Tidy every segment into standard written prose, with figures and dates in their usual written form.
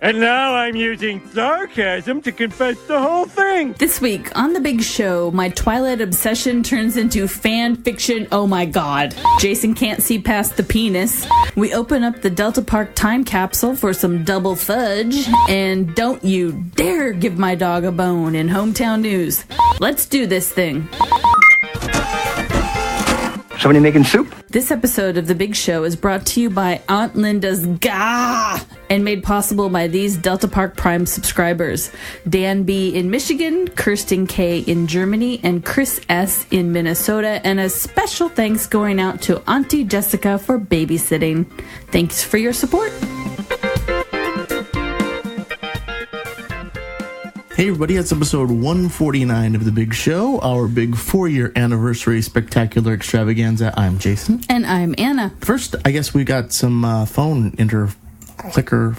And now I'm using sarcasm to confess the whole thing. This week on The Big Show, my Twilight obsession turns into fan fiction. Oh my god. Jason can't see past the penis. We open up the Delta Park Time Capsule for some Double Fudge. And don't you dare give my dog a bone in hometown news. Let's do this thing. Somebody making soup? This episode of The Big Show is brought to you by Aunt Linda's Gah! And made possible by these Delta Park Prime subscribers. Dan B. in Michigan, Kirsten K. in Germany, and Chris S. in Minnesota. And a special thanks going out to Auntie Jessica for babysitting. Thanks for your support. Hey everybody, it's episode 149 of The Big Show, our big 4-year anniversary spectacular extravaganza. I'm Jason. And I'm Anna. First, I guess we got some phone clicker.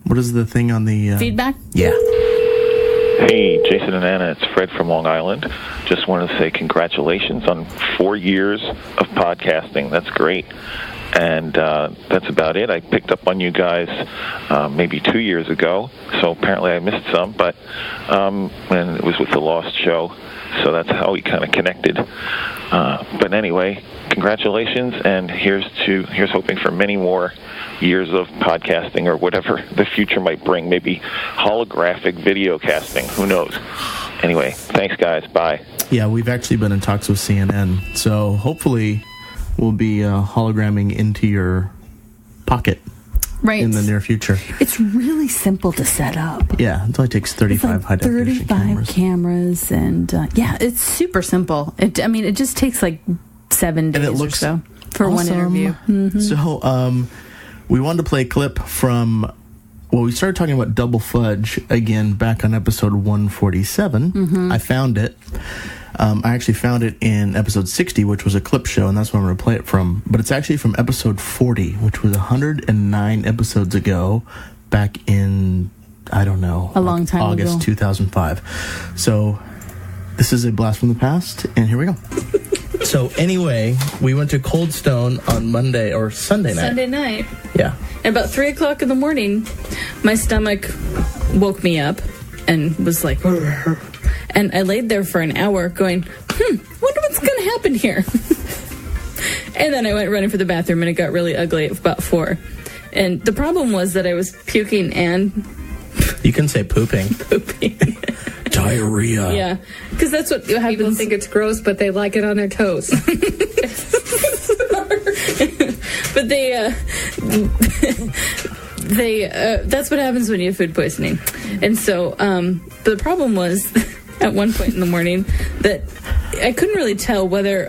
What is the thing on the... Feedback? Yeah. Hey, Jason and Anna, it's Fred from Long Island. Just wanted to say congratulations on 4 years of podcasting. That's great. And that's about it. I picked up on you guys maybe 2 years ago, so apparently I missed some, but and it was with the Lost Show, so that's how we kind of connected. But anyway, congratulations, and here's hoping for many more years of podcasting or whatever the future might bring, maybe holographic video casting, who knows. Anyway, thanks guys, bye. Yeah, we've actually been in talks with CNN, so hopefully we'll be hologramming into your pocket in the near future. It's really simple to set up. Yeah, it only takes 35 high-definition cameras. 35 cameras, and yeah, it's super simple. It just takes like 7 days and it looks or so for awesome. One interview. Mm-hmm. So we wanted to play a clip from... Well, we started talking about Double Fudge again back on episode 147. Mm-hmm. I found it. I actually found it in episode 60, which was a clip show, and that's where I'm going to play it from. But it's actually from episode 40, which was 109 episodes ago, back in, I don't know, a long time August ago. 2005. So this is a blast from the past, and here we go. So anyway, we went to Cold Stone on Monday or Sunday night. Sunday night. Yeah. At about 3 o'clock in the morning, my stomach woke me up and was like... And I laid there for an hour going, wonder what's going to happen here. And then I went running for the bathroom, and it got really ugly at about 4. And the problem was that I was puking and... You can say pooping. Pooping. Diarrhea. Yeah, because that's what happens. People think it's gross, but they like it on their toast. But that's what happens when you have food poisoning. And so the problem was... at one point in the morning that I couldn't really tell whether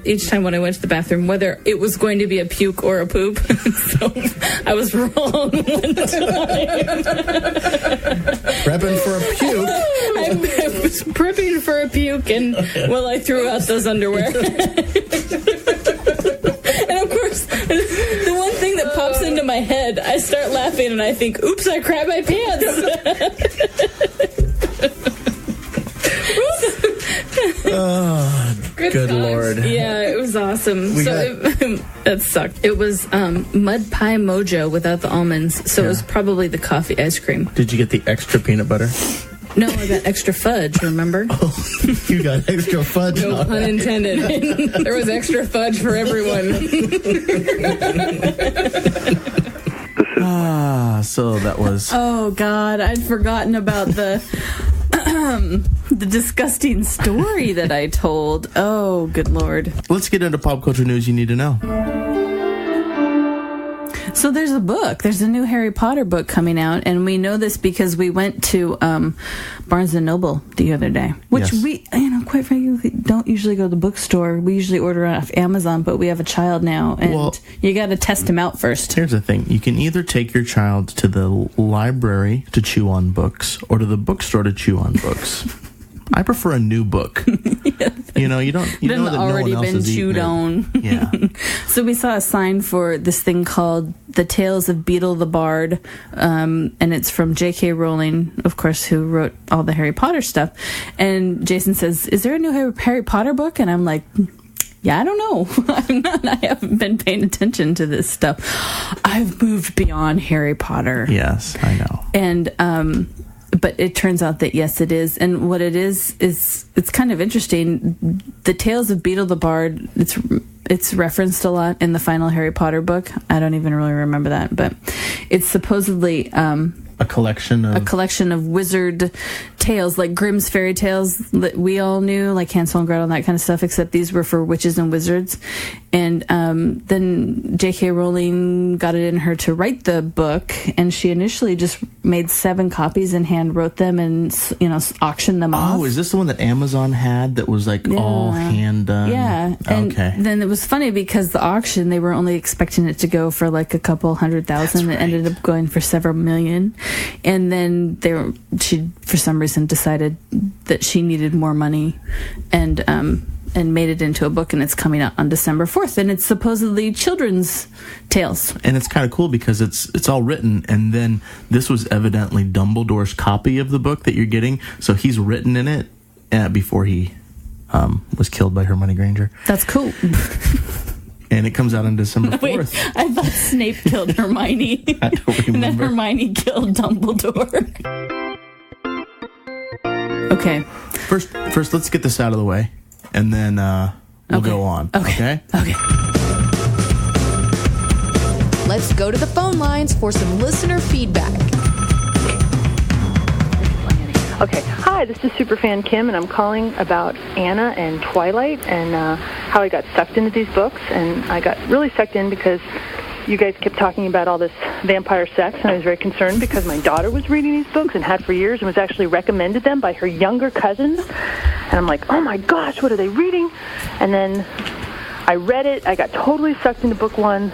each time when I went to the bathroom whether it was going to be a puke or a poop. So I was wrong one time. Prepping for a puke. I was prepping for a puke, and I threw out those underwear. And of course, the one thing that pops into my head, I start laughing and I think, "Oops, I crapped my pants." Oh, good Lord. Yeah, it was awesome. That sucked. It was mud pie mojo without the almonds, so It was probably the coffee ice cream. Did you get the extra peanut butter? No, I got extra fudge, remember? Oh, you got extra fudge. No pun intended. There was extra fudge for everyone. So that was... Oh, God, I'd forgotten about the disgusting story that I told. Oh, good Lord. Let's get into pop culture news you need to know. So there's a book. There's a new Harry Potter book coming out, and we know this because we went to Barnes & Noble the other day, which we, quite frankly, don't usually go to the bookstore. We usually order off Amazon, but we have a child now, and you got to test him out first. Here's the thing. You can either take your child to the library to chew on books or to the bookstore to chew on books. I prefer a new book. Yeah. You know that no one else been chewed on. Yeah. So we saw a sign for this thing called The Tales of Beetle the Bard, and it's from J.K. Rowling, of course, who wrote all the Harry Potter stuff. And Jason says, "Is there a new Harry Potter book?" And I'm like, Yeah, I don't know. I haven't been paying attention to this stuff. I've moved beyond Harry Potter. Yes, I know. And but it turns out that yes, it is. And what it is it's kind of interesting. The Tales of Beetle the Bard, it's referenced a lot in the final Harry Potter book. I don't even really remember that, but it's supposedly a collection of wizard tales, like Grimm's fairy tales that we all knew, like Hansel and Gretel and that kind of stuff, except these were for witches and wizards. And then J.K. Rowling got it in her to write the book, and she initially just made 7 copies and hand wrote them and, auctioned them off. Oh, is this the one that Amazon had that was like all hand done? Yeah. And then it was funny because the auction, they were only expecting it to go for like a couple 100,000. It ended up going for several million. And then she, for some reason, decided that she needed more money and made it into a book, and it's coming out on December 4th, and it's supposedly children's tales. And it's kind of cool because it's all written, and then this was evidently Dumbledore's copy of the book that you're getting, so he's written in it before he was killed by Hermione Granger. That's cool. And it comes out on December 4th. Wait, I thought Snape killed Hermione. I don't remember. And then Hermione killed Dumbledore. Okay. First, let's get this out of the way, and then we'll go on. Okay? Okay. Let's go to the phone lines for some listener feedback. Okay, hi, this is Superfan Kim, and I'm calling about Anna and Twilight and how I got sucked into these books. And I got really sucked in because you guys kept talking about all this vampire sex, and I was very concerned because my daughter was reading these books and had for years and was actually recommended them by her younger cousins. And I'm like, oh my gosh, what are they reading? And then I read it. I got totally sucked into book 1.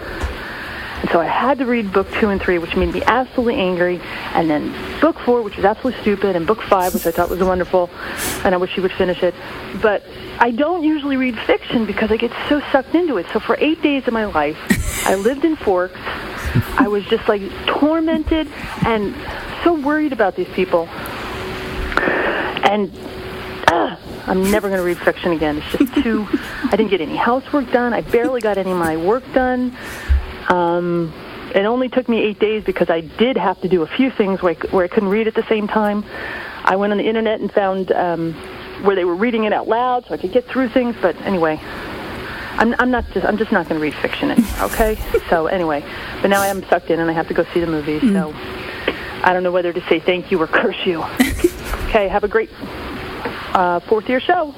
And so I had to read book 2 and 3, which made me absolutely angry. And then book 4, which was absolutely stupid, and book 5, which I thought was wonderful. And I wish you would finish it. But I don't usually read fiction because I get so sucked into it. So for 8 days of my life, I lived in Forks. I was just like tormented and so worried about these people. And I'm never going to read fiction again. It's just too... I didn't get any housework done. I barely got any of my work done. It only took me 8 days because I did have to do a few things where I couldn't read at the same time. I went on the internet and found where they were reading it out loud so I could get through things. But anyway, I'm just not going to read fiction anymore. Okay. So anyway, but now I am sucked in and I have to go see the movies. So I don't know whether to say thank you or curse you. Okay. Have a great 4th year show.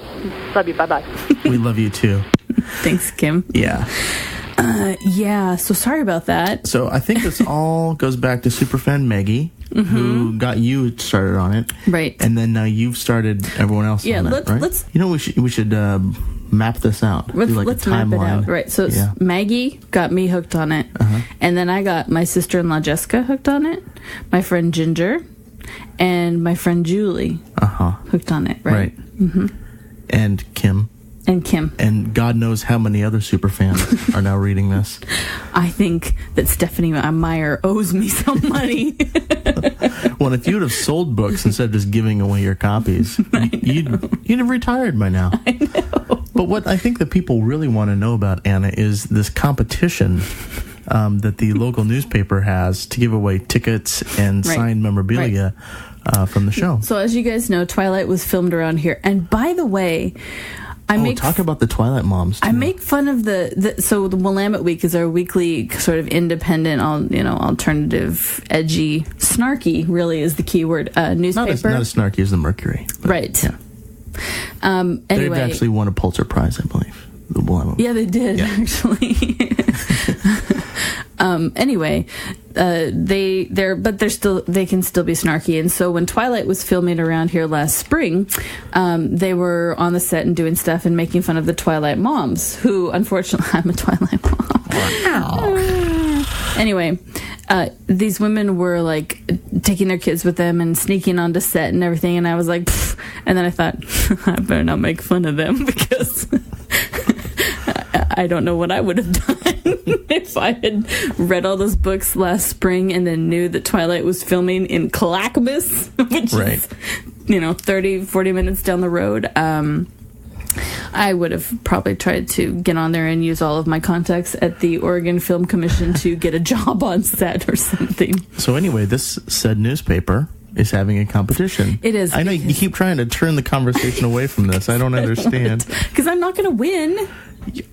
Love you. Bye bye. We love you too. Thanks, Kim. Yeah. So sorry about that. So I think this all goes back to Superfan Maggie, who got you started on it. Right. And then now you've started everyone else on it, right? Let's... You know, we should map this out. Let's map it out. Right. So Maggie got me hooked on it. And then I got my sister-in-law Jessica hooked on it, my friend Ginger, and my friend Julie hooked on it, right? And Kim. And God knows how many other super fans are now reading this. I think that Stephanie Meyer owes me some money. Well, if you would have sold books instead of just giving away your copies, you'd have retired by now. I know. But what I think that people really want to know about, Anna, is this competition that the local newspaper has to give away tickets and signed memorabilia from the show. So as you guys know, Twilight was filmed around here. And by the way... talk about the Twilight moms, too. I make fun of so the Willamette Week is our weekly sort of independent, alternative, edgy, snarky, really is the key word, newspaper. Not as snarky as the Mercury. Right. Yeah. Anyway. They've actually won a Pulitzer Prize, I believe. The Willamette. Yeah, they did, actually. Anyway, they can still be snarky. And so when Twilight was filming around here last spring, they were on the set and doing stuff and making fun of the Twilight moms, who unfortunately I'm a Twilight mom. Wow. Anyway, these women were like taking their kids with them and sneaking onto set and everything, and I was like, pfft. And then I thought, I better not make fun of them because I don't know what I would have done if I had read all those books last spring and then knew that Twilight was filming in Clackamas, which is, 30, 40 minutes down the road. I'm I would have probably tried to get on there and use all of my contacts at the Oregon Film Commission to get a job on set or something. So anyway, this said newspaper is having a competition. It is. I know you keep trying to turn the conversation away from this. I don't understand. Because I'm not going to win.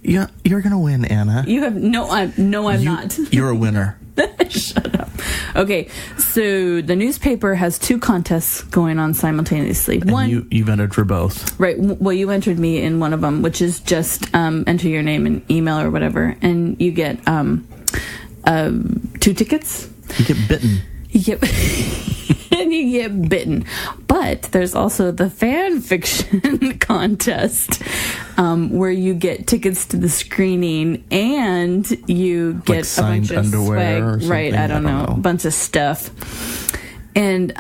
Yeah, you're going to win, Anna. You have I'm not. You're a winner. Shut up. Okay, so the newspaper has 2 contests going on simultaneously. And one, you've entered for both. right? Well, you entered me in one of them, which is just enter your name and email or whatever, and you get 2 tickets. You get bitten. You get and you get bitten. But there's also the fan fiction contest, where you get tickets to the screening and you get Like a bunch of underwear swag. or something? Right, I don't know. A bunch of stuff. And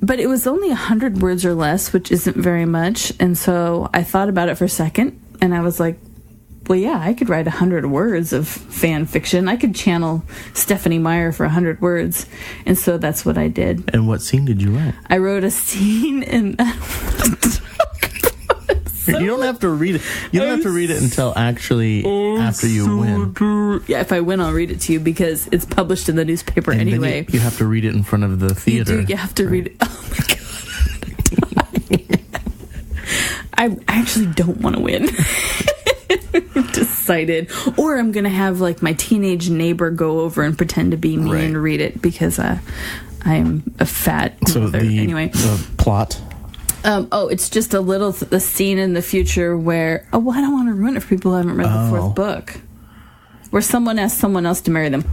but it was only 100 words or less, which isn't very much. And so I thought about it for a second, and I was like, well, yeah, I could write 100 words of fan fiction. I could channel Stephanie Meyer for 100 words. And so that's what I did. And what scene did you write? I wrote a scene in... You don't have to read it. You don't have to read it until actually after you win. Yeah, if I win, I'll read it to you because it's published in the newspaper And anyway. then you have to read it in front of the theater. You have to read it. Oh my God. I actually don't want to win. Decided. Or I'm going to have like my teenage neighbor go over and pretend to be me and read it because I'm a fat mother. Anyway. The plot. It's just a scene in the future where, I don't want to ruin it for people who haven't read the 4th book. Where someone asks someone else to marry them. Boom,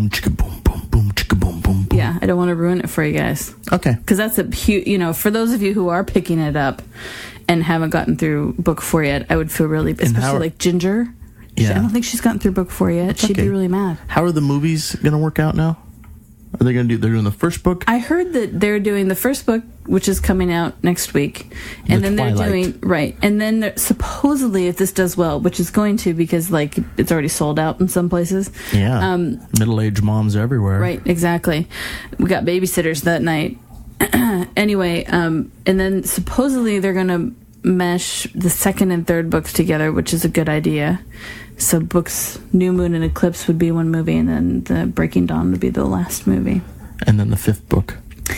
chicka, boom, boom, boom, chicka, boom, boom, boom. Yeah, I don't want to ruin it for you guys. Okay. Because that's a huge, for those of you who are picking it up and haven't gotten through book 4 yet, I would feel really, especially like Ginger. Yeah. I don't think she's gotten through book 4 yet. She'd be really mad. How are the movies going to work out now? Are they going to they're doing the first book? I heard that they're doing the first book, which is coming out next week. And then Twilight. they're doing, right. And then supposedly, if this does well, which is going to because, like, it's already sold out in some places. Yeah. Middle-aged moms everywhere. Right, exactly. We got babysitters that night. Anyway, and then supposedly they're going to mesh the 2nd and 3rd books together, which is a good idea. So books New Moon and Eclipse would be one movie, and then the Breaking Dawn would be the last movie. And then the 5th book.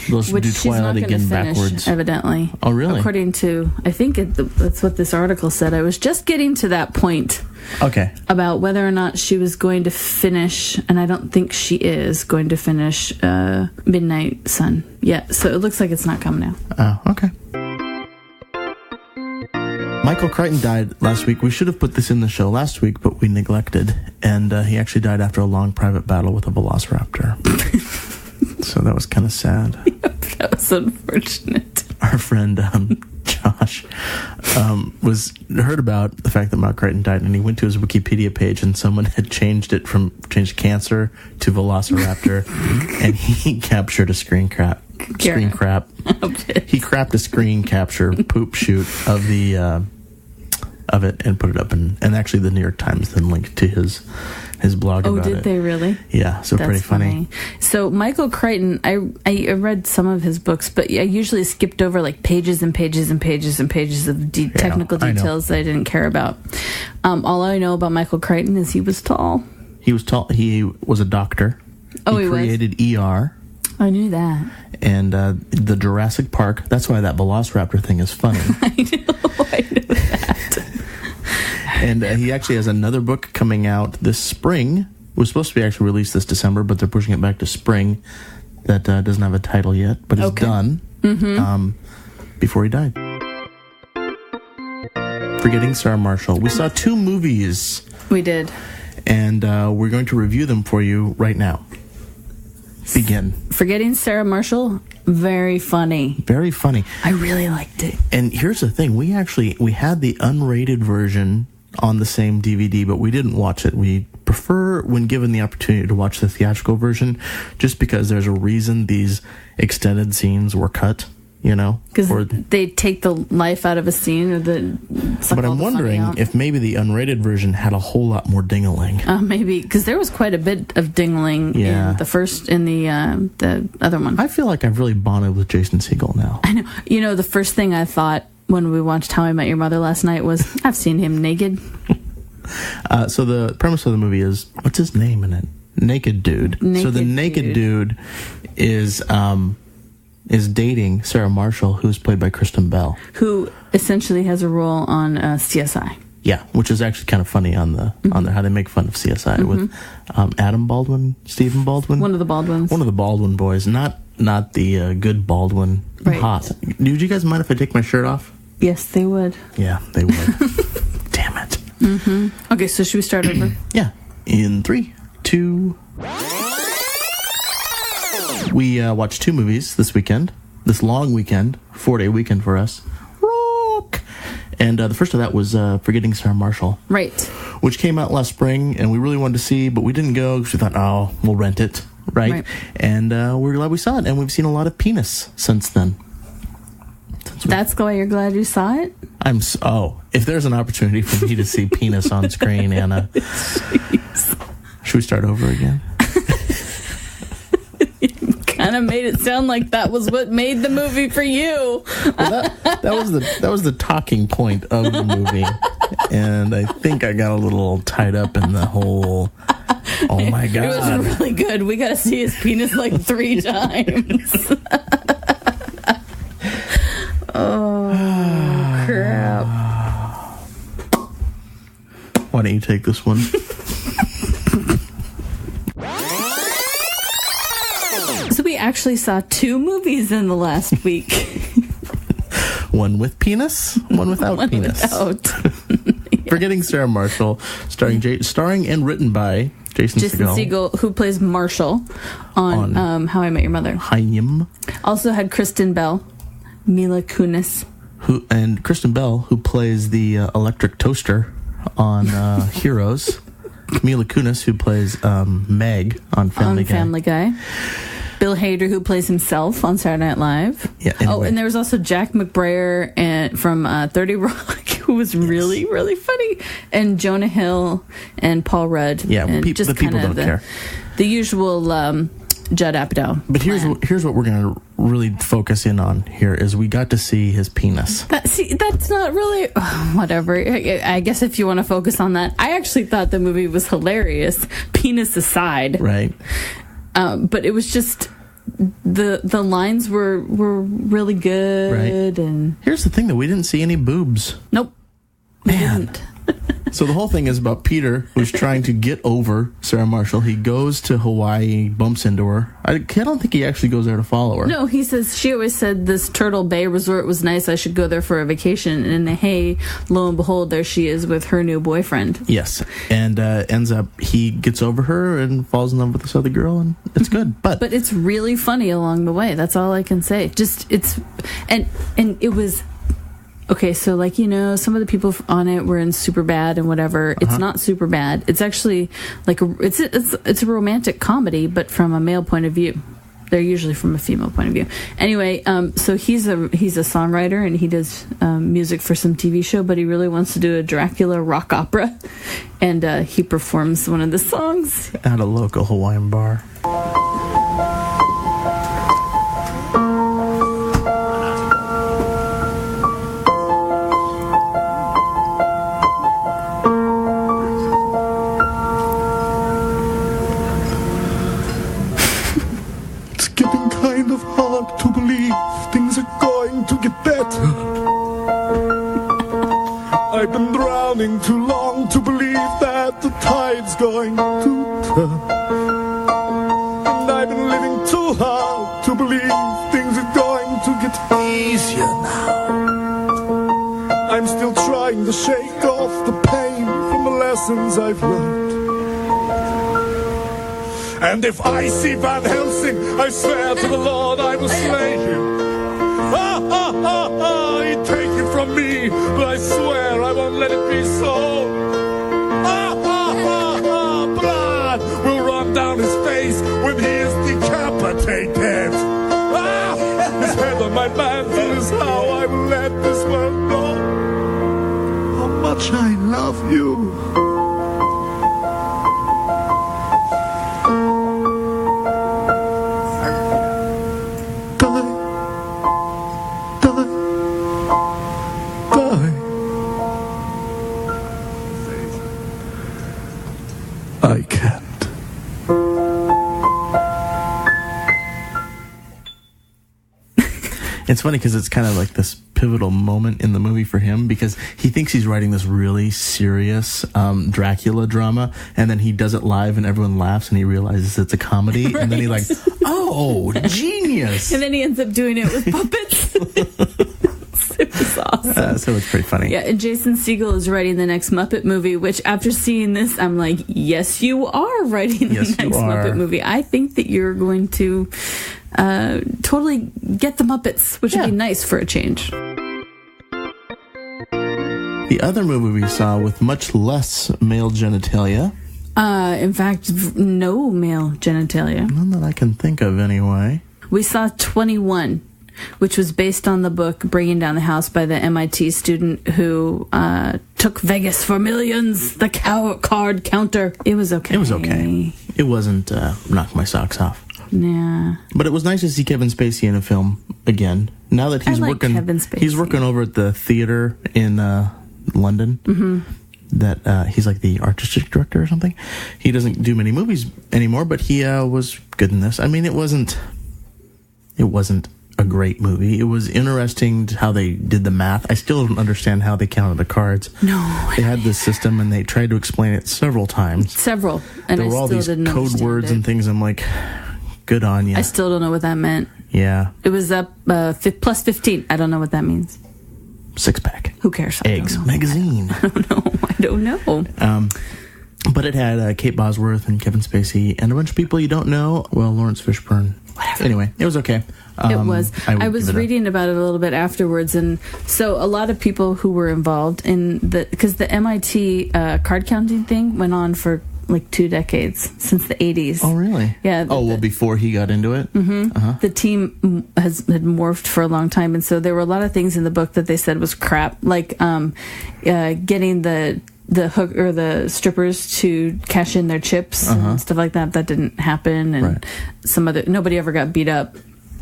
Those Which do she's Twilight not going to again finish, backwards. evidently. Oh, really? According to, I think that's what this article said. I was just getting to that point. Okay. About whether or not she was going to finish, and I don't think she is going to finish Midnight Sun yet. So it looks like it's not coming out. Oh, okay. Michael Crichton died last week. We should have put this in the show last week, but we neglected. And he actually died after a long private battle with a velociraptor. So that was kind of sad. Yep, that was unfortunate. Our friend Josh heard about the fact that Michael Crichton died, and he went to his Wikipedia page, and someone had changed cancer to velociraptor, and he captured a screen crap. He crapped a screen capture poop shoot of the of it and put it up, and actually the New York Times then linked to his blog about it. Oh, did they really? Yeah, so that's pretty funny. So Michael Crichton, I read some of his books, but I usually skipped over like pages and pages and pages and pages of technical details that I didn't care about. All I know about Michael Crichton is he was tall. He was tall. He was a doctor. He created ER. I knew that. And the Jurassic Park. That's why that velociraptor thing is funny. I know that. And he actually has another book coming out this spring. It was supposed to be actually released this December, but they're pushing it back to spring. That doesn't have a title yet, but it's done before he died. Forgetting Sarah Marshall. We saw 2 movies. We did. And we're going to review them for you right now. Begin. Forgetting Sarah Marshall, very funny. Very funny. I really liked it. And here's the thing. We had the unrated version on the same DVD, but we didn't watch it. We prefer, when given the opportunity, to watch the theatrical version, just because there's a reason these extended scenes were cut, Because they take the life out of a scene But I'm wondering if maybe the unrated version had a whole lot more ding-a-ling. Maybe, because there was quite a bit of ding-a-ling in the other one. I feel like I've really bonded with Jason Segel now. I know. The first thing I thought when we watched How I Met Your Mother last night was, I've seen him naked. So the premise of the movie is, what's his name in it? Naked Dude. So the naked dude is dating Sarah Marshall, who's played by Kristen Bell, who essentially has a role on CSI. Yeah, which is actually kind of funny on the how they make fun of CSI with Adam Baldwin, Stephen Baldwin, one of the Baldwins, boys, not the good Baldwin. Right. Hot. Would you guys mind if I take my shirt off? Yes, they would. Yeah, they would. Damn it. Okay, so should we start over? Yeah. In 3, 2. We watched 2 movies this weekend. This long weekend, 4-day weekend for us. Rock. And the first of that was Forgetting Sarah Marshall. Right. Which came out last spring, and we really wanted to see, but we didn't go because we thought, oh, we'll rent it. Right? And we're glad we saw it, and we've seen a lot of penis since then. That's why you're glad you saw it? If there's an opportunity for me to see penis on screen, Anna. Jeez. Should we start over again? Kind of made it sound like that was what made the movie for you. Well, that was the talking point of the movie, and I think I got a little tied up in the whole. Oh my god! It was really good. We got to see his penis like 3 times. Oh crap! Why don't you take this one? So we actually saw 2 movies in the last week. One with penis, one without One penis. Without. Forgetting Sarah Marshall, starring and written by Jason Segel, who plays Marshall on How I Met Your Mother. Chaim. Also had Kristen Bell, Mila Kunis. And Kristen Bell, who plays the electric toaster on Heroes. Mila Kunis, who plays Meg on Family Guy. Bill Hader, who plays himself on Saturday Night Live. Yeah. Anyway. Oh, and there was also Jack McBrayer from 30 Rock, who was really, really funny. And Jonah Hill and Paul Rudd. Yeah, and the people don't care. The usual Judd Apatow. But here's what we're going to really focus in on here is we got to see his penis. That's not really... whatever. I guess if you want to focus on that. I actually thought the movie was hilarious, penis aside. Right. But it was just the lines were really good, right. And here's the thing though, we didn't see any boobs. Nope. Man. So the whole thing is about Peter, who's trying to get over Sarah Marshall. He goes to Hawaii, bumps into her. I don't think he actually goes there to follow her. No, he says, she always said this Turtle Bay resort was nice. I should go there for a vacation. And hey, lo and behold, there she is with her new boyfriend. Yes. And ends up, he gets over her and falls in love with this other girl, and it's good. But it's really funny along the way. That's all I can say. And it was... Okay, so some of the people on it were in Superbad and whatever. Uh-huh. It's not Superbad. It's actually like it's a romantic comedy, but from a male point of view. They're usually from a female point of view. Anyway, so he's a songwriter and he does music for some TV show, but he really wants to do a Dracula rock opera, and he performs one of the songs at a local Hawaiian bar. I've been drowning too long to believe that the tide's going to turn. And I've been living too hard to believe things are going to get easier now. I'm still trying to shake off the pain from the lessons I've learned. And if I see Van Helsing, I swear to the Lord I will slay him. He'd take it from me, but I swear I won't let it be so. Blood will run down his face when he is decapitated. His head on my mantle is how I will let this world know how much I love you. It's funny because it's kind of like this pivotal moment in the movie for him, because he thinks he's writing this really serious Dracula drama, and then he does it live and everyone laughs and he realizes it's a comedy. Right. And then he's like, oh, genius. And then he ends up doing it with puppets. It was awesome. So it's pretty funny. Yeah, and Jason Segel is writing the next Muppet movie, which after seeing this, I'm like, yes, you are writing the next Muppet movie. I think that you're going to totally get the Muppets, which would be nice for a change. The other movie we saw with much less male genitalia. In fact, no male genitalia. None that I can think of anyway. We saw 21, which was based on the book Bringing Down the House by the MIT student who took Vegas for millions, the card counter. It was okay. It was okay. It wasn't knock my socks off. Yeah. But it was nice to see Kevin Spacey in a film again. Now that he's Kevin Spacey. He's working over at the theater in London. Mm-hmm. That he's like the artistic director or something. He doesn't do many movies anymore, but he was good in this. I mean, it wasn't a great movie. It was interesting how they did the math. I still don't understand how they counted the cards. No. They had this system and they tried to explain it several times. And there were all these code words and things. I'm like, good on you. I still don't know what that meant. Yeah. It was up plus 15. I don't know what that means. 6-pack. Who cares? Eggs. Magazine. I don't know. But it had Kate Bosworth and Kevin Spacey and a bunch of people you don't know. Well, Lawrence Fishburne. Whatever. Anyway, it was okay. It was. I was reading about it a little bit afterwards, and so a lot of people who were involved in because the MIT card counting thing went on for like 2 decades, since the 80s. Oh, really? Yeah. Before he got into it? Mm-hmm. Uh-huh. The team had morphed for a long time, and so there were a lot of things in the book that they said was crap, like getting the hook or the strippers to cash in their chips and stuff like that. That didn't happen, and nobody ever got beat up.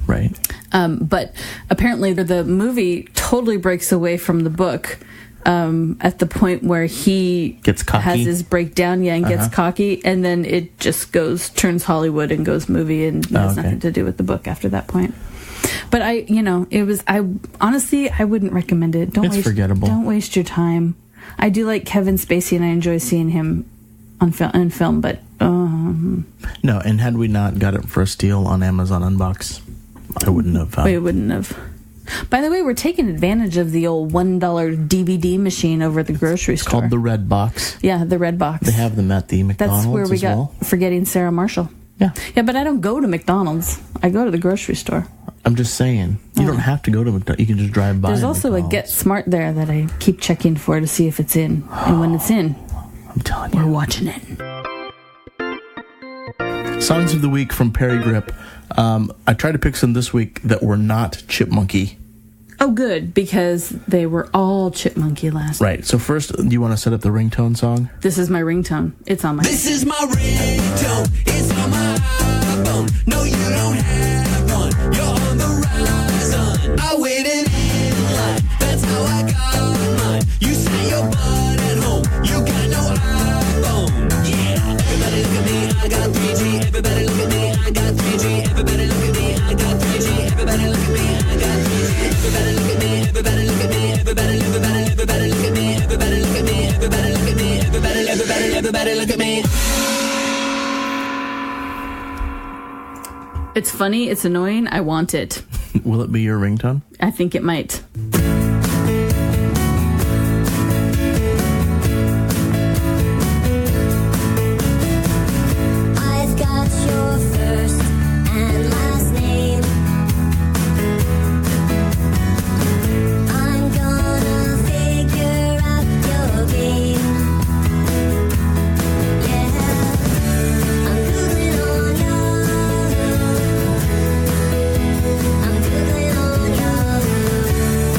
Right. But apparently the movie totally breaks away from the book at the point where he gets cocky. Has his breakdown, and gets cocky, and then it just turns Hollywood and goes movie and has nothing to do with the book after that point. But I honestly, I wouldn't recommend it. It's forgettable. Don't waste your time. I do like Kevin Spacey, and I enjoy seeing him on film, but no. And had we not got it for a steal on Amazon Unbox, I wouldn't have. We wouldn't have. By the way, we're taking advantage of the old $1 DVD machine over at the grocery store. It's called the Red Box. Yeah, the Red Box. They have them at the McDonald's. That's where we got Forgetting Sarah Marshall. Yeah. Yeah, but I don't go to McDonald's. I go to the grocery store. I'm just saying. You don't have to go to McDonald's. You can just drive by. There's also McDonald's. a Get Smart there that I keep checking for to see if it's in. And when it's in, I'm telling you. We're watching it. Songs of the Week from Perry Grip. I tried to pick some this week that were not chipmunky. Oh, good, because they were all chipmunky last week. Right. So first, do you want to set up the ringtone song? This is my ringtone. It's on my... This is my ringtone. It's on my iPhone. No, you don't have one. You're on the horizon. I waited in line. That's how I got mine. You say your butt at home. You got no iPhone. Yeah. Everybody look at me. I got 3G. Everybody look at me. I got 3G. Everybody look at me. I got 3G. Everybody look at me. I got 3G. Everybody look at me. Everybody look at me. Everybody look at me. Everybody look at me. Everybody look at me. Everybody look at me. Everybody look at me. It's funny. It's annoying. I want it. Will it be your ringtone? I think it might. I've got your first and last name. I'm gonna figure out your game. Yeah, I'm doodling on Yahoo. I'm doodling on Yahoo.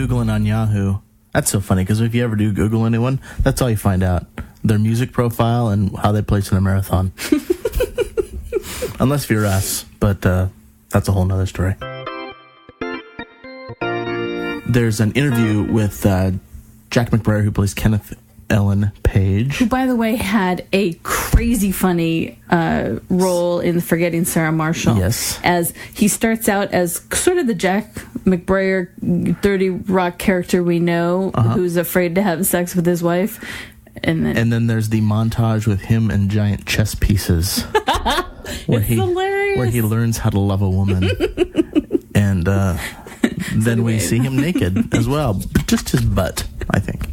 Googling on Yahoo. That's so funny, because if you ever do Google anyone, that's all you find out. Their music profile and how they place in a marathon. Unless you're us, but that's a whole nother story. There's an interview with Jack McBrayer, who plays Kenneth Ellen Page. Who, by the way, had a crazy funny role in Forgetting Sarah Marshall. Yes. As he starts out as sort of the Jack McBrayer 30 Rock character we know, who's afraid to have sex with his wife. And then there's the montage with him and giant chess pieces. It's hilarious. Where he learns how to love a woman. And then we see him naked as well. Just his butt, I think.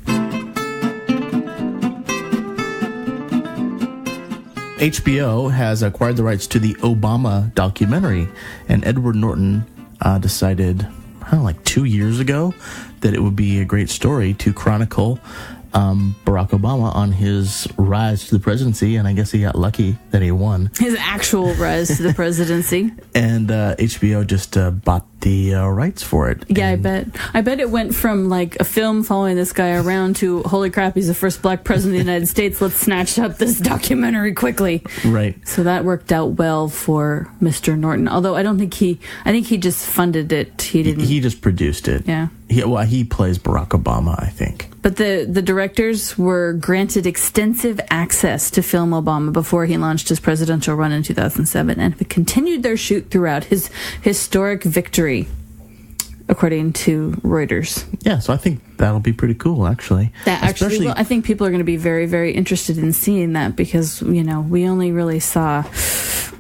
HBO has acquired the rights to the Obama documentary, and Edward Norton decided, 2 years ago, that it would be a great story to chronicle Barack Obama on his rise to the presidency, and I guess he got lucky that he won. His actual rise to the presidency. And HBO just bought the rights for it. Yeah, I bet it went from like a film following this guy around to, holy crap, he's the first black president of the United States. Let's snatch up this documentary quickly. Right. So that worked out well for Mr. Norton. Although I think he just funded it. He didn't. He just produced it. Yeah. He plays Barack Obama, I think. But the directors were granted extensive access to film Obama before he launched his presidential run in 2007, and have continued their shoot throughout his historic victory, according to Reuters. Yeah, so I think that'll be pretty cool, actually. Especially, I think people are going to be very, very interested in seeing that, because, we only really saw,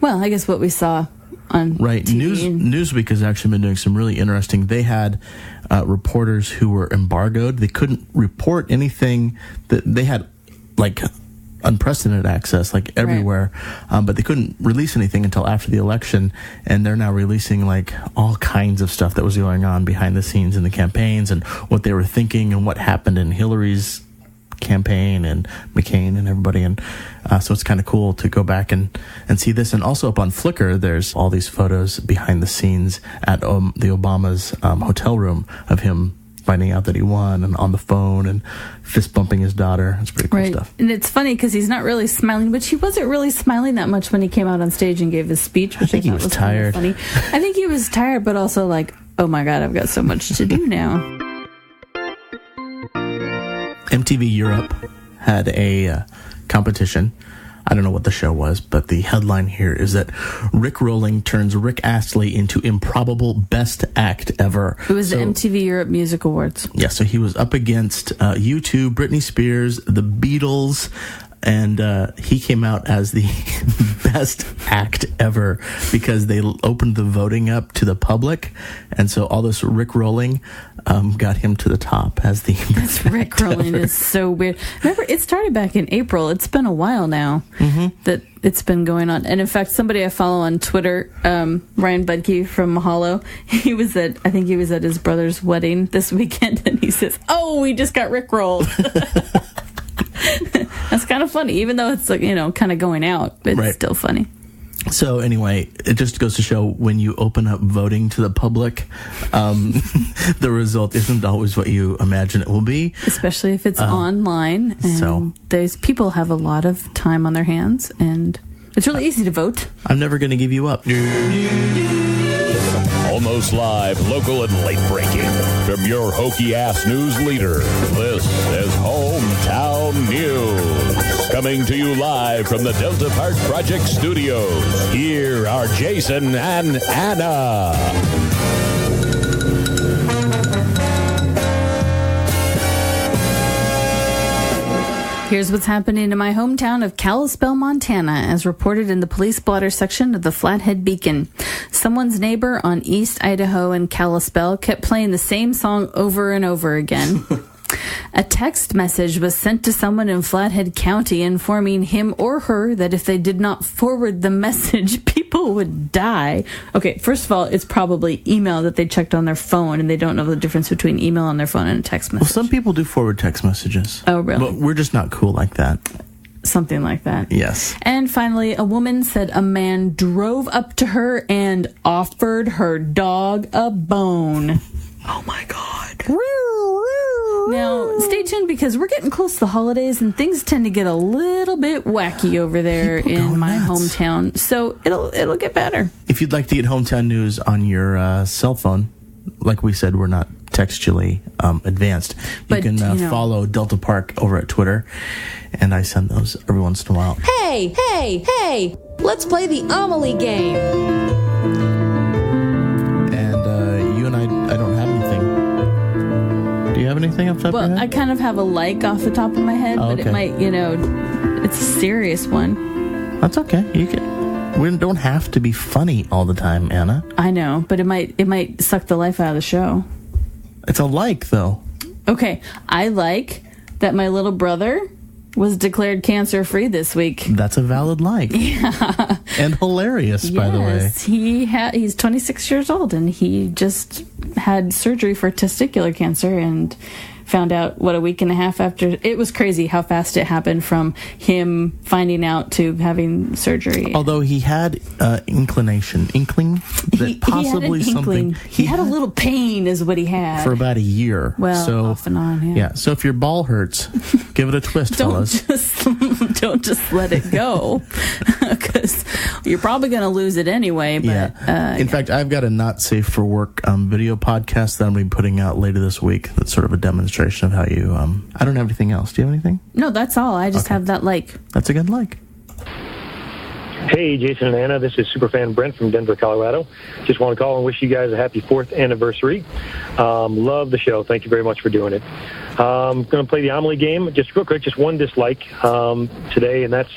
I guess what we saw on right. TV. Newsweek has actually been doing some really interesting. They had reporters who were embargoed. They couldn't report anything. That they had unprecedented access, everywhere, but they couldn't release anything until after the election. And they're now releasing all kinds of stuff that was going on behind the scenes in the campaigns, and what they were thinking, and what happened in Hillary's campaign, and McCain and everybody. And so it's kind of cool to go back and see this. And also up on Flickr, there's all these photos behind the scenes at the Obama's hotel room of him finding out that he won, and on the phone, and fist bumping his daughter. It's pretty cool stuff. And it's funny because he's not really smiling, but he wasn't really smiling that much when he came out on stage and gave his speech, which I think he was tired. Kind of funny. I think he was tired, but also oh my God, I've got so much to do now. MTV Europe had a competition. I don't know what the show was, but the headline here is that Rick Rolling turns Rick Astley into improbable best act ever. It was the MTV Europe Music Awards. Yeah, so he was up against U2, Britney Spears, the Beatles, and he came out as the best act ever because they opened the voting up to the public, and so all this Rick Rolling got him to the top as the best Rick Rolling is so weird. Remember, it started back in April. It's been a while now that it's been going on. And in fact, somebody I follow on Twitter, Ryan Budke from Mahalo, I think he was at his brother's wedding this weekend, and he says, "Oh, we just got Rick rolled." That's kind of funny, even though it's kind of going out, but it's still funny. So anyway, it just goes to show when you open up voting to the public, the result isn't always what you imagine it will be. Especially if it's online. And those people have a lot of time on their hands, and it's really easy to vote. I'm never going to give you up. Almost live, local, and late breaking. From your hokey-ass news leader, this is Hometown News. Coming to you live from the Delta Park Project Studios. Here are Jason and Anna. Here's what's happening in my hometown of Kalispell, Montana, as reported in the police blotter section of the Flathead Beacon. Someone's neighbor on East Idaho and Kalispell kept playing the same song over and over again. A text message was sent to someone in Flathead County informing him or her that if they did not forward the message, people would die. Okay, first of all, it's probably email that they checked on their phone, and they don't know the difference between email on their phone and a text message. Well, some people do forward text messages. Oh, really? But we're just not cool like that. Something like that. Yes. And finally, a woman said a man drove up to her and offered her dog a bone. Oh my God. Now, stay tuned because we're getting close to the holidays and things tend to get a little bit wacky over there in my hometown. So it'll get better. If you'd like to get hometown news on your cell phone, like we said, we're not textually advanced. You can follow Delta Park over at Twitter, and I send those every once in a while. Hey, let's play the Amelie game. And you and I don't have anything. Do you have anything off the top of your head? I kind of have a like off the top of my head, but it might, it's a serious one. That's okay. We don't have to be funny all the time, Anna. I know, but it might suck the life out of the show. It's a like, though. Okay. I like that my little brother was declared cancer-free this week. That's a valid like. Yeah. And hilarious, by the way. He's 26 years old, and he just had surgery for testicular cancer and found out, a week and a half after. It was crazy how fast it happened from him finding out to having surgery. Although he had inkling that possibly something. He had a little pain is what he had. For about a year. Well, off and on, yeah. So if your ball hurts, give it a twist, fellas. Don't just let it go. Because you're probably going to lose it anyway. But, In fact, I've got a Not Safe for Work video podcast that I'm going to be putting out later this week. That's sort of a demonstration of how you I don't have anything else. Do you have anything? No, that's all. I just have that like. That's a good like. Hey, Jason and Anna, this is Superfan Brent from Denver, Colorado. Just want to call and wish you guys a happy 4th anniversary. Love the show. Thank you very much for doing it. I'm going to play the Amelie game. Just real quick, just one dislike today, and that's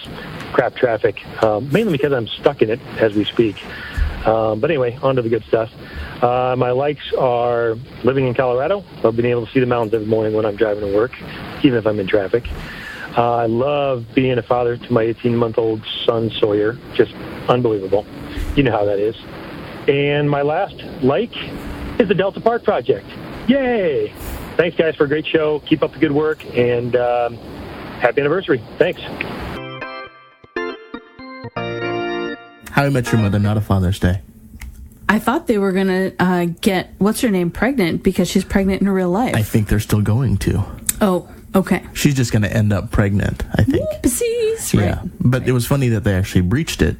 crap traffic, mainly because I'm stuck in it as we speak. But anyway, on to the good stuff. My likes are living in Colorado. Love being able to see the mountains every morning when I'm driving to work, even if I'm in traffic. I love being a father to my 18-month-old son, Sawyer. Just unbelievable. You know how that is. And my last like is the Delta Park Project. Yay! Thanks, guys, for a great show. Keep up the good work, and happy anniversary. Thanks. How I Met Your Mother, not a Father's Day. I thought they were going to get, what's her name, pregnant because she's pregnant in real life. I think they're still going to. Oh, okay. She's just going to end up pregnant, I think. Whoopsies. Yeah, right. But it was funny that they actually breached it.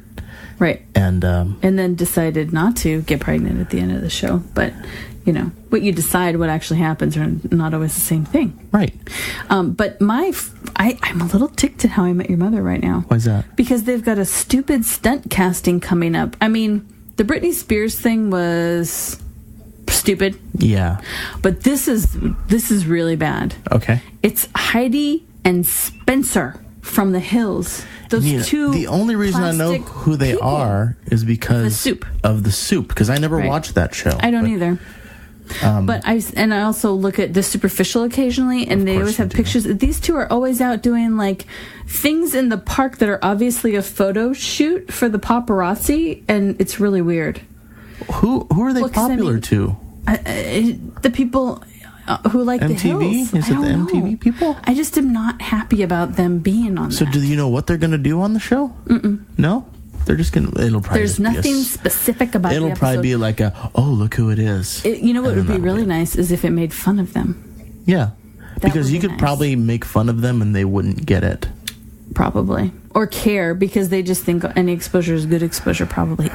Right. And then decided not to get pregnant at the end of the show. But, what you decide what actually happens are not always the same thing. Right. But I'm a little ticked at How I Met Your Mother right now. Why's that? Because they've got a stupid stunt casting coming up. I mean, the Britney Spears thing was stupid. Yeah. But this is really bad. Okay. It's Heidi and Spencer from The Hills. Those two. The only reason I know who they are is because of the soup. Because I never watched that show. I don't either. But I also look at The Superficial occasionally, and they always have pictures. These two are always out doing like things in the park that are obviously a photo shoot for the paparazzi, and it's really weird. Who are they popular to? The people who like MTV? The Hills. Is it the MTV people? I just am not happy about them being on. So, do you know what they're going to do on the show? Mm-mm. No. They're just gonna. It'll probably. There's nothing specific about. It'll probably be like look who it is. You know what would be really nice is if it made fun of them. Yeah, because you could probably make fun of them and they wouldn't get it. Probably, or care because they just think any exposure is good exposure. Probably.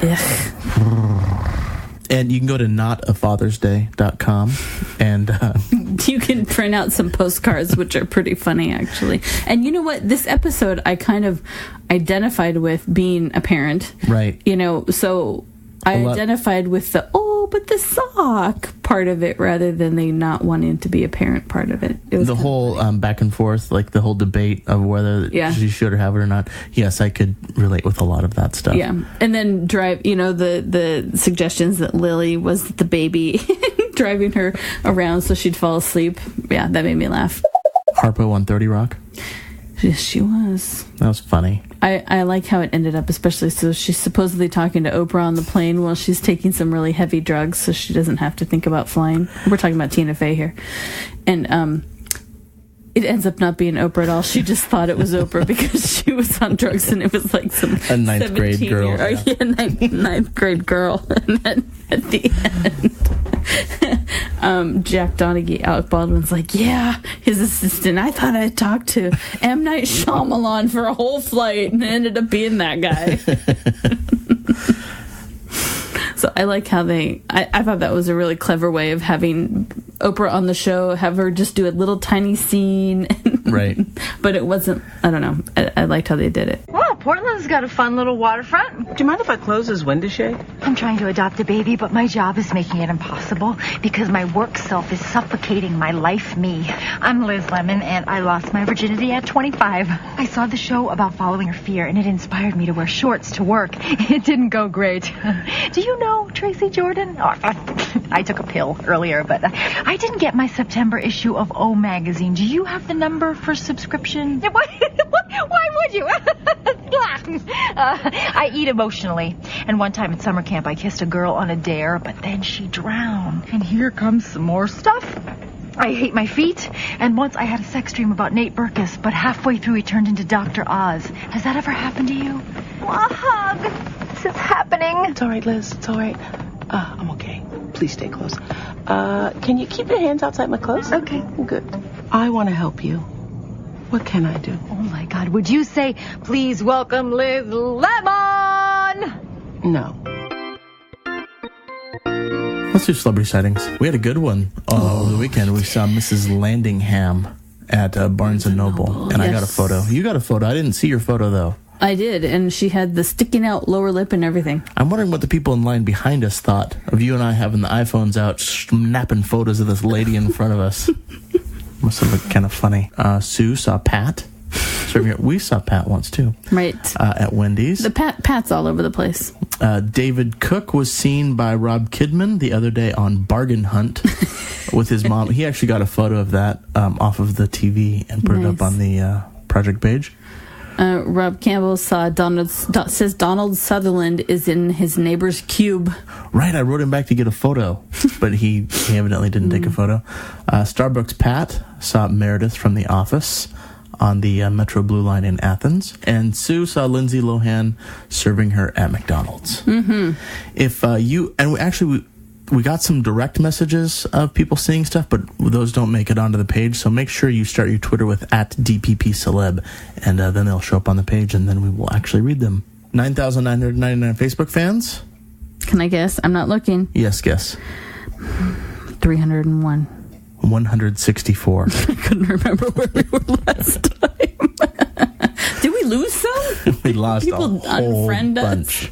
And you can go to notafathersday.com and you can print out some postcards, which are pretty funny, actually. And you know what? This episode, I kind of identified with being a parent. Right. So I identified with the, but the sock part of it rather than the not wanting to be a parent part of it. It was the whole back and forth, like the whole debate of whether she should or have it or not. Yes, I could relate with a lot of that stuff. Yeah. And then the suggestions that Lily was the baby driving her around so she'd fall asleep. Yeah, that made me laugh. Harpo on 30 Rock? Yes, she was. That was funny. I like how it ended up, especially so she's supposedly talking to Oprah on the plane while she's taking some really heavy drugs so she doesn't have to think about flying. We're talking about Tina Fey here. And It ends up not being Oprah at all. She just thought it was Oprah because she was on drugs and it was like some A ninth grade girl. ninth grade girl. And then at the end, Jack Donaghy, Alec Baldwin's like, yeah, his assistant. I thought I talked to M. Night Shyamalan for a whole flight and it ended up being that guy. So I like how I thought that was a really clever way of having Oprah on the show, have her just do a little tiny scene. Right. But it wasn't, I don't know. I liked how they did it. Well, Portland's got a fun little waterfront. Do you mind if I close this window shade? I'm trying to adopt a baby, but my job is making it impossible because my work self is suffocating my life me. I'm Liz Lemon, and I lost my virginity at 25. I saw the show about following your fear, and it inspired me to wear shorts to work. It didn't go great. Do you know Tracy Jordan? Oh, I took a pill earlier, but I didn't get my September issue of O Magazine. Do you have the number for subscription? Why would you? I eat emotionally. And one time at summer camp, I kissed a girl on a dare, but then she drowned. And here comes some more stuff. I hate my feet. And once I had a sex dream about Nate Berkus, but halfway through he turned into Dr. Oz. Has that ever happened to you? A hug. This is happening. It's all right, Liz. It's all right. I'm okay. Please stay close. Can you keep your hands outside my clothes? Okay. Good. I want to help you. What can I do? Oh, my God. Would you say, please welcome Liz Lemon? No. Let's do celebrity sightings. We had a good one over the weekend. We saw Mrs. Landingham at Barnes & Noble, and I got a photo. You got a photo. I didn't see your photo, though. I did, and she had the sticking out lower lip and everything. I'm wondering what the people in line behind us thought of you and I having the iPhones out, snapping photos of this lady in front of us. Must have looked kind of funny. Sue saw Pat. We saw Pat once, too. Right. At Wendy's. The Pat's all over the place. David Cook was seen by Rob Kidman the other day on Bargain Hunt with his mom. He actually got a photo of that off of the TV and put it up on the project page. Rob Campbell saw says Donald Sutherland is in his neighbor's cube. Right, I wrote him back to get a photo, but he evidently didn't take a photo. Starbucks Pat saw Meredith from The Office on the Metro Blue Line in Athens, and Sue saw Lindsay Lohan serving her at McDonald's. Mm-hmm. If we got some direct messages of people seeing stuff, but those don't make it onto the page. So make sure you start your Twitter with @DPPCeleb, and then they'll show up on the page, and then we will actually read them. 9,999 Facebook fans. Can I guess? I'm not looking. Yes, guess. 301. 164. I couldn't remember where we were last time. Did we lose some? We lost people a whole bunch.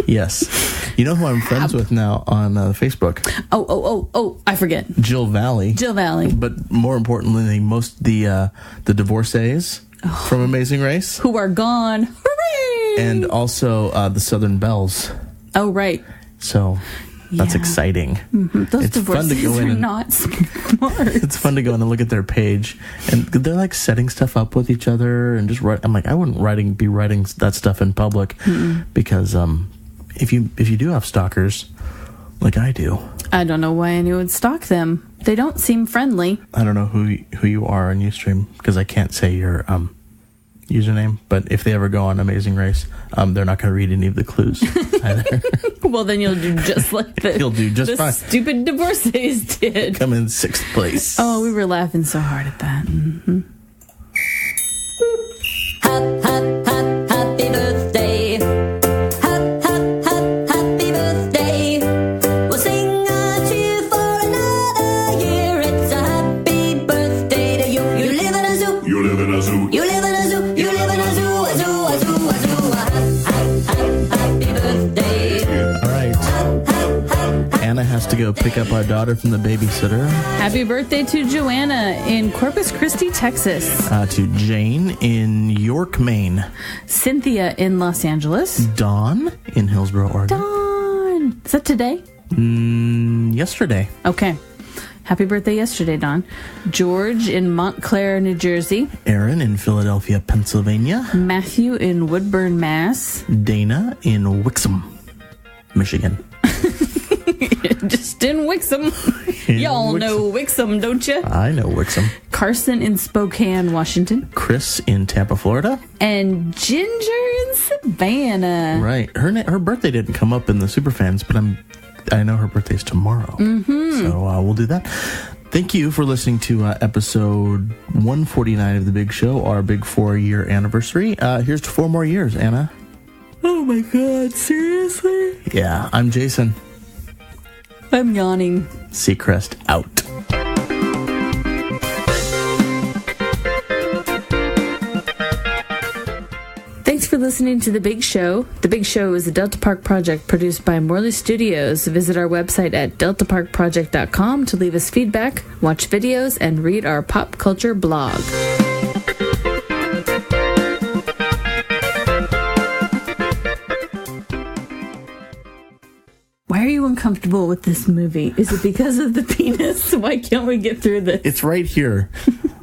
Yes. You know who I'm friends with now on Facebook? Oh, I forget. Jill Valley. But more importantly, the divorcees from Amazing Race. Who are gone. Hooray! And also the Southern Belles. Oh, right. So that's exciting. Mm-hmm. Those divorcees are not smart. It's fun to go in and look at their page, and they're like setting stuff up with each other and just write. I'm like, I wouldn't be writing that stuff in public because if you do have stalkers, like I do, I don't know why anyone would stalk them. They don't seem friendly. I don't know who you are on Ustream because I can't say your username, but if they ever go on Amazing Race, they're not going to read any of the clues either. Well, then you'll do just like the fine. Stupid divorcees did. Come in 6th place. Oh, we were laughing so hard at that. Mm-hmm. Happy birthday. Happy birthday. We'll sing a cheer for another year. It's a happy birthday to you. You live in a zoo. You live in a zoo. You live in a zoo. You live in a zoo. A zoo, a zoo, a zoo. Happy birthday. All right. Anna has to go pick up our daughter from the babysitter. Happy birthday to Joanna in Corpus Christi, Texas. To Jane in York, Maine. Cynthia in Los Angeles. Dawn in Hillsboro, Oregon. Dawn. Is that today? Yesterday. Okay. Happy birthday yesterday, Dawn. George in Montclair, New Jersey. Aaron in Philadelphia, Pennsylvania. Matthew in Woodburn, Mass. Dana in Wixom, Michigan. Just in Wixom. Y'all know Wixom, don't you? I know Wixom. Carson in Spokane, Washington. Chris in Tampa, Florida. And Ginger in Savannah. Right. Her birthday didn't come up in the Superfans, but I know her birthday's tomorrow. So we'll do that. Thank you for listening to episode 149 of The Big Show, our big 4-year anniversary. Here's to 4 more years, Anna. Oh my God, seriously? Yeah, I'm Jason. I'm yawning. Seacrest out. Thanks for listening to The Big Show. The Big Show is a Delta Park project produced by Morley Studios. Visit our website at deltaparkproject.com to leave us feedback, watch videos, and read our pop culture blog. Why are you uncomfortable with this movie? Is it because of the penis? Why can't we get through this? It's right here.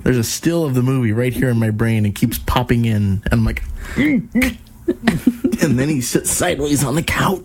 There's a still of the movie right here in my brain. It keeps popping in. And I'm like, and then he sits sideways on the couch.